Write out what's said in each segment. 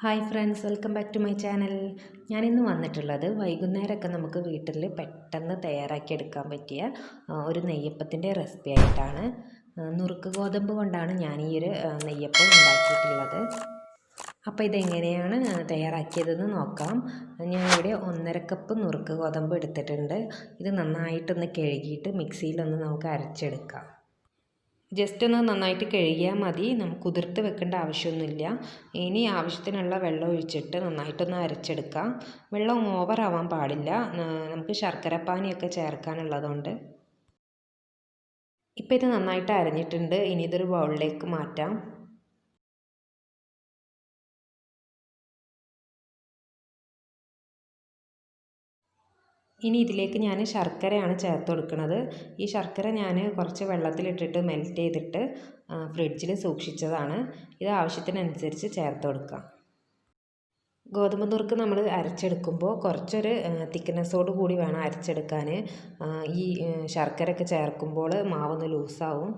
Hi friends, welcome back to my channel. ഞാനിന്ന് വന്നിട്ടുള്ളത് വൈകുന്നേരമൊക്കെ നമുക്ക് വീട്ടിൽ പെട്ടെന്ന് തയ്യാറാക്കിയെടുക്കാൻ പറ്റിയ ഒരു നെയ്യപ്പത്തിൻ്റെ റെസിപ്പി ആയിട്ടാണ്. നുറുക്ക് ഗോതമ്പ് കൊണ്ടാണ് ഞാൻ ഈ ഒരു നെയ്യപ്പം ഉണ്ടാക്കിയിട്ടുള്ളത്. അപ്പോൾ ഇതെങ്ങനെയാണ് തയ്യാറാക്കിയതെന്ന് നോക്കാം. ഞാനിവിടെ 1.5 കപ്പ് നുറുക്ക് ഗോതമ്പ് എടുത്തിട്ടുണ്ട്. ഇത് നന്നായിട്ടൊന്ന് കഴുകിയിട്ട് മിക്സിയിലൊന്ന് നമുക്ക് അരച്ചെടുക്കാം. ജസ്റ്റ് ഒന്ന് നന്നായിട്ട് കഴുകിയാൽ മതി, നമുക്ക് കുതിർത്ത് വെക്കേണ്ട ആവശ്യമൊന്നുമില്ല. ഇനി ആവശ്യത്തിനുള്ള വെള്ളം ഒഴിച്ചിട്ട് നന്നായിട്ടൊന്ന് അരച്ചെടുക്കാം. വെള്ളം ഓവർ ആവാൻ പാടില്ല, നമുക്ക് ശർക്കര പാനിയൊക്കെ ചേർക്കാനുള്ളതുകൊണ്ട്. ഇപ്പോൾ ഇത് നന്നായിട്ട് അരഞ്ഞിട്ടുണ്ട്. ഇനി ഇതൊരു ബൗളിലേക്ക് മാറ്റാം. ഇനി ഇതിലേക്ക് ഞാൻ ശർക്കരയാണ് ചേർത്ത് കൊടുക്കുന്നത്. ഈ ശർക്കര ഞാൻ കുറച്ച് വെള്ളത്തിലിട്ടിട്ട് മെൽറ്റ് ചെയ്തിട്ട് ഫ്രിഡ്ജിൽ സൂക്ഷിച്ചതാണ്. ഇത് ആവശ്യത്തിനനുസരിച്ച് ചേർത്ത് കൊടുക്കാം. ഗോതമ്പ് നുറുക്ക് നമ്മൾ അരച്ചെടുക്കുമ്പോൾ കുറച്ചൊരു തിക്നെസ്സോട് കൂടി വേണം അരച്ചെടുക്കാൻ. ഈ ശർക്കരയൊക്കെ ചേർക്കുമ്പോൾ മാവൊന്ന് ലൂസാവും.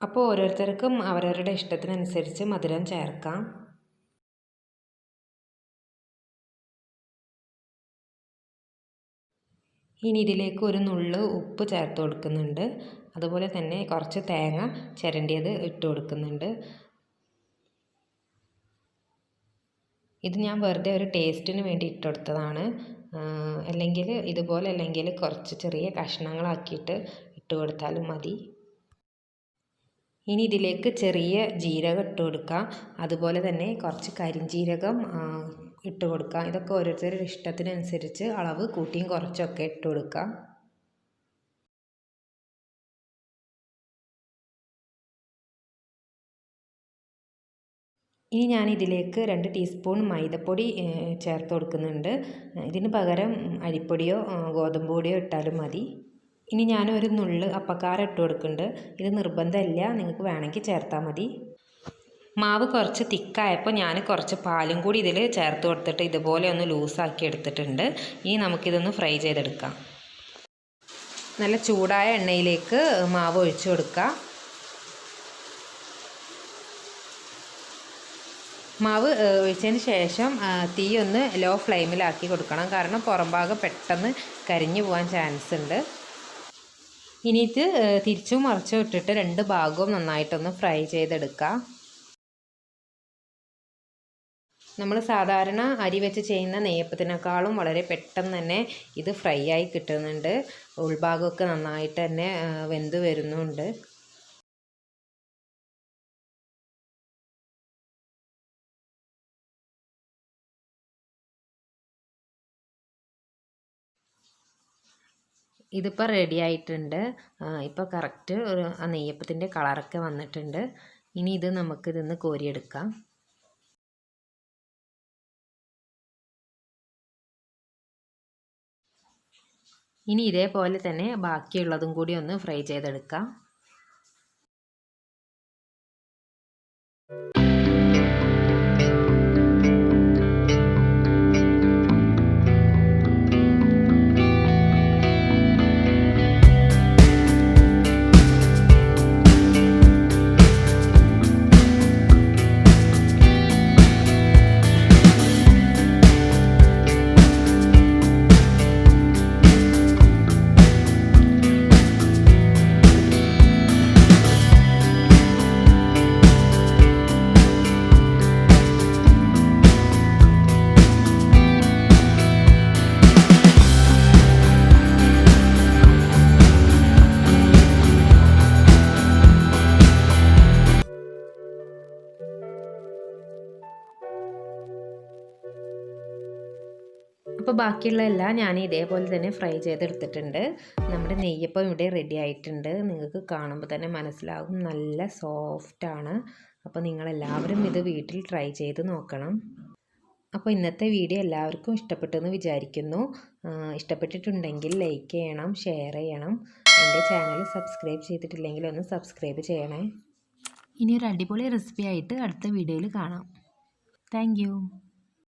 അപ്പോൾ ഓരോരുത്തർക്കും അവരവരുടെ ഇഷ്ടത്തിനനുസരിച്ച് മധുരം ചേർക്കാം. ഇനി ഇതിലേക്ക് ഒരു നുള്ള് ഉപ്പ് ചേർത്ത് കൊടുക്കുന്നുണ്ട്. അതുപോലെ തന്നെ കുറച്ച് തേങ്ങ ചിരണ്ടിയത് ഇട്ട് കൊടുക്കുന്നുണ്ട്. ഇത് ഞാൻ വെറുതെ ഒരു ടേസ്റ്റിന് വേണ്ടി ഇട്ട് കൊടുത്തതാണ്. അല്ലെങ്കിൽ കുറച്ച് ചെറിയ കഷ്ണങ്ങളാക്കിയിട്ട് ഇട്ട് കൊടുത്താലും മതി. ഇനി ഇതിലേക്ക് ചെറിയ ജീരകം ഇട്ട് കൊടുക്കാം. അതുപോലെ തന്നെ കുറച്ച് കരിഞ്ജീരകം ഇട്ട് കൊടുക്കാം. ഇതൊക്കെ ഓരോരുത്തരുടെ ഇഷ്ടത്തിനനുസരിച്ച് അളവ് കൂട്ടിയും കുറച്ചൊക്കെ ഇട്ട് കൊടുക്കാം. ഇനി ഞാൻ ഇതിലേക്ക് 2 ടീസ്പൂൺ മൈദപ്പൊടി ചേർത്ത് കൊടുക്കുന്നുണ്ട്. ഇതിന് പകരം അരിപ്പൊടിയോ ഗോതമ്പ് പൊടിയോ ഇട്ടാലും മതി. ഇനി ഞാനൊരു നുള്ള് അപ്പക്കാരം ഇട്ട് കൊടുക്കുന്നുണ്ട്. ഇത് നിർബന്ധമില്ല, നിങ്ങൾക്ക് വേണമെങ്കിൽ ചേർത്താൽ മതി. മാവ് കുറച്ച് തിക്കായപ്പോൾ ഞാൻ കുറച്ച് പാലും കൂടി ഇതിൽ ചേർത്ത് കൊടുത്തിട്ട് ഇതുപോലെ ഒന്ന് ലൂസാക്കി എടുത്തിട്ടുണ്ട്. ഇനി നമുക്കിതൊന്ന് ഫ്രൈ ചെയ്തെടുക്കാം. നല്ല ചൂടായ എണ്ണയിലേക്ക് മാവ് ഒഴിച്ചു കൊടുക്കാം. മാവ് ഒഴിച്ചതിന് ശേഷം തീ ഒന്ന് ലോ ഫ്ലെയിമിലാക്കി കൊടുക്കണം, കാരണം പുറം ഭാഗം പെട്ടെന്ന് കരിഞ്ഞു പോകാൻ ചാൻസ് ഉണ്ട്. ഇനി ഇത് തിരിച്ചും മറിച്ചും ഇട്ടിട്ട് 2 ഭാഗവും നന്നായിട്ടൊന്ന് ഫ്രൈ ചെയ്തെടുക്കാം. നമ്മൾ സാധാരണ അരി വെച്ച് ചെയ്യുന്ന നെയ്യപ്പത്തിനേക്കാളും വളരെ പെട്ടെന്ന് തന്നെ ഇത് ഫ്രൈ ആയി കിട്ടുന്നുണ്ട്. ഉൾഭാഗമൊക്കെ നന്നായിട്ട് തന്നെ വെന്ത് വരുന്നുണ്ട്. ഇതിപ്പോൾ റെഡി ആയിട്ടുണ്ട്. ഇപ്പോൾ കറക്റ്റ് ഒരു നെയ്യപ്പത്തിൻ്റെ കളറൊക്കെ വന്നിട്ടുണ്ട്. ഇനി ഇത് നമുക്കിതൊന്ന് കോരിയെടുക്കാം. ഇനി ഇതേപോലെ തന്നെ ബാക്കിയുള്ളതും കൂടി ഒന്ന് ഫ്രൈ ചെയ്തെടുക്കാം. അപ്പോൾ ബാക്കിയുള്ള എല്ലാം ഞാൻ ഇതേപോലെ തന്നെ ഫ്രൈ ചെയ്തെടുത്തിട്ടുണ്ട്. നമ്മുടെ നെയ്യപ്പം ഇവിടെ റെഡി ആയിട്ടുണ്ട്. നിങ്ങൾക്ക് കാണുമ്പോൾ തന്നെ മനസ്സിലാകും, നല്ല സോഫ്റ്റാണ്. അപ്പോൾ നിങ്ങളെല്ലാവരും ഇത് വീട്ടിൽ ട്രൈ ചെയ്ത് നോക്കണം. അപ്പോൾ ഇന്നത്തെ വീഡിയോ എല്ലാവർക്കും ഇഷ്ടപ്പെട്ടെന്ന് വിചാരിക്കുന്നു. ഇഷ്ടപ്പെട്ടിട്ടുണ്ടെങ്കിൽ ലൈക്ക് ചെയ്യണം, ഷെയർ ചെയ്യണം. എൻ്റെ ചാനൽ സബ്സ്ക്രൈബ് ചെയ്തിട്ടില്ലെങ്കിൽ ഒന്ന് സബ്സ്ക്രൈബ് ചെയ്യണേ. ഇനി ഒരു അടിപൊളി റെസിപ്പി ആയിട്ട് അടുത്ത വീഡിയോയിൽ കാണാം. താങ്ക്